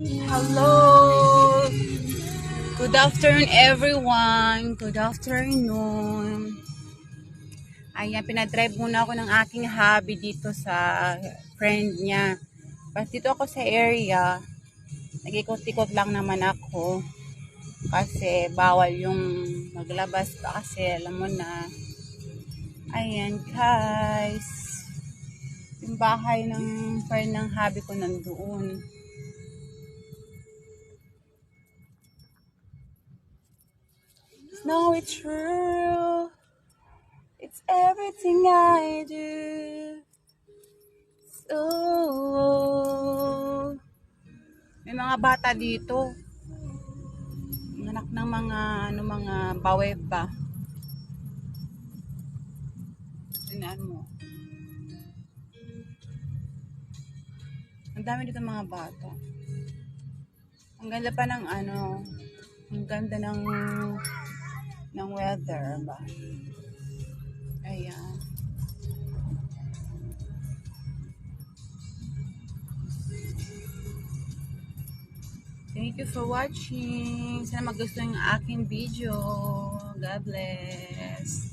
Hello! Good afternoon everyone! Good afternoon! Ayan, pinadrive muna ako ng aking hubby dito sa friend niya. Tapos dito ako sa area, nag-ikot-ikot lang naman ako. Kasi bawal yung maglabas pa kasi alam mo na. Ayan guys, yung bahay ng friend ng hubby ko nandoon. No, it's true. It's everything I do. So, may mga bata dito. Anak ng mga bawe ba. Tingnan mo. Ang dami dito mga bata. Ang ganda pa ng ang ganda ng weather ba. Ayan. Thank you for watching. Sana magustuhan yung aking video. God bless.